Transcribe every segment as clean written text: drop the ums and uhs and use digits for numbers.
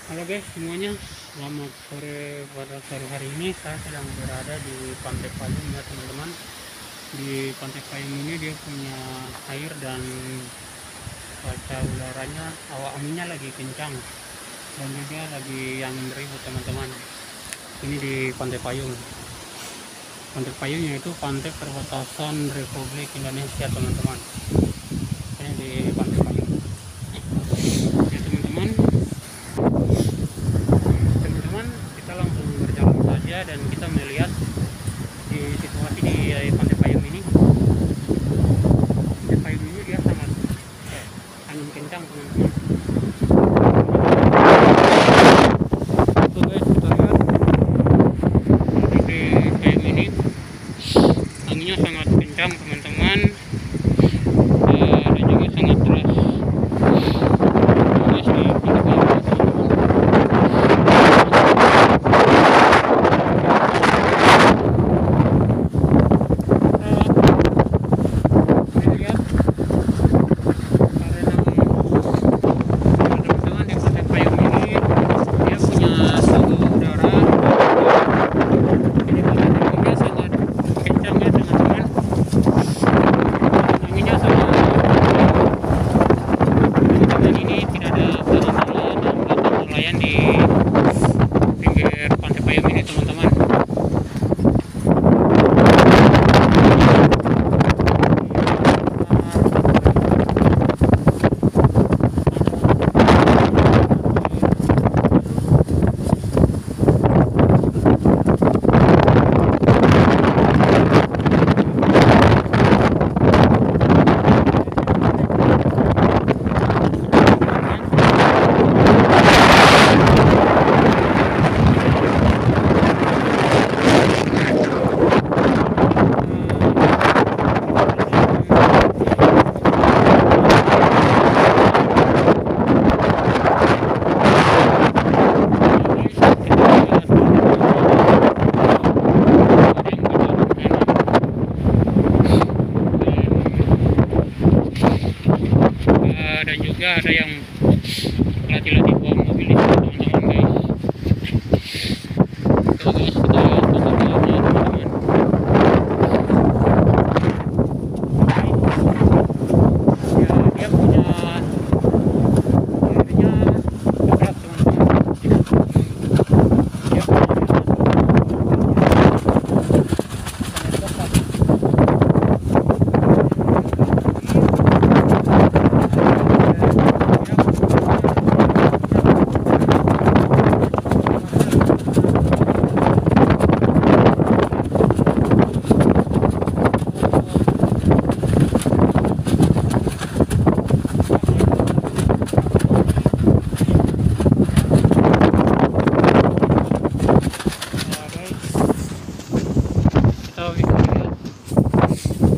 Halo guys semuanya, selamat sore. Pada sore hari ini saya sedang berada di Pantai Payum ya teman-teman. Di Pantai Payum ini dia punya air dan cuaca udaranya, hawa anginnya lagi kencang dan juga lagi yang ribut teman-teman. Ini di Pantai Payum. Pantai Payum yaitu pantai perbatasan Republik Indonesia teman-teman. Ini di Pantai Payum. Ya teman-teman. Kita langsung berjalan saja dan kita melihat di situasi di Pantai Payum ini. Pantai Payum ini dia sangat angin kencang teman-teman. Tuh guys, kita lihat di Payum ini anginnya sangat kencang teman-teman, dan juga sangat deras. Dan juga ada yang latih-latih bawa mobil itu teman-teman guys. Tuh guys, kita lihat foto-fotonya teman-teman. Ya, dia punya airnya berat teman-teman. Dia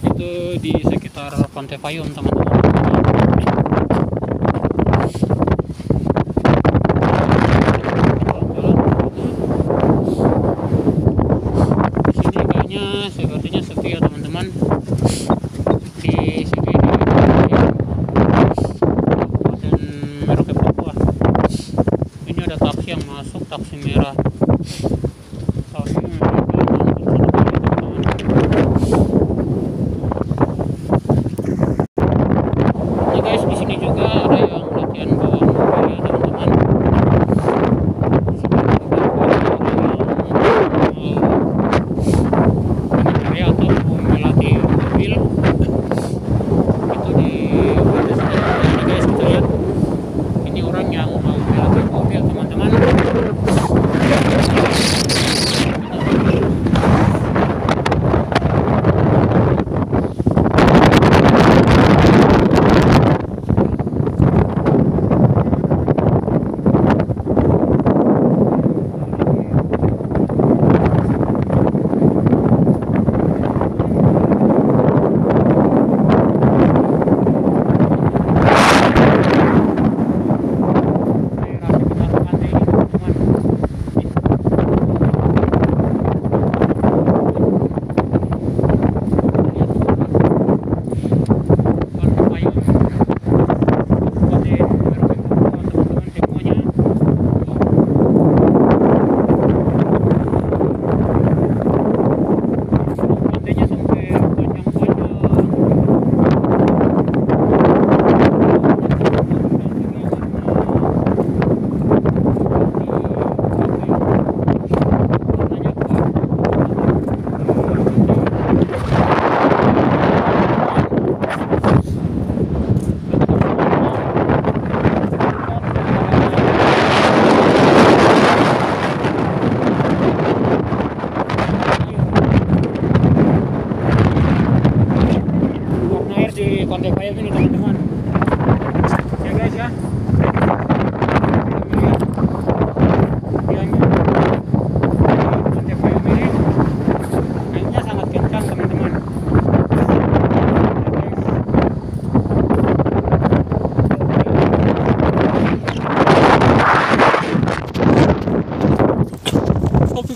itu di sekitar Pantai Payum teman-teman. Di sini kayaknya sepertinya sepi ya teman-teman. Di sini dan Merauke Papua. Ini ada taksi yang masuk, taksi merah. Taksi merah. Guys, di sini juga ada yang latihan bawa mobil ya teman-teman. Saya atau melatih mobil itu di ada sekitar guys, kita lihat ini orang yang mau melatih mobil teman-teman.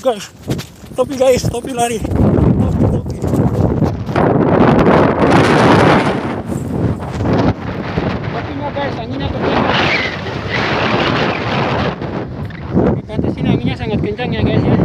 guys. Topi guys, topi lari. Topi. Topinya guys, anginnya kencang. Di pantai sini anginnya sangat kencang ya guys ya.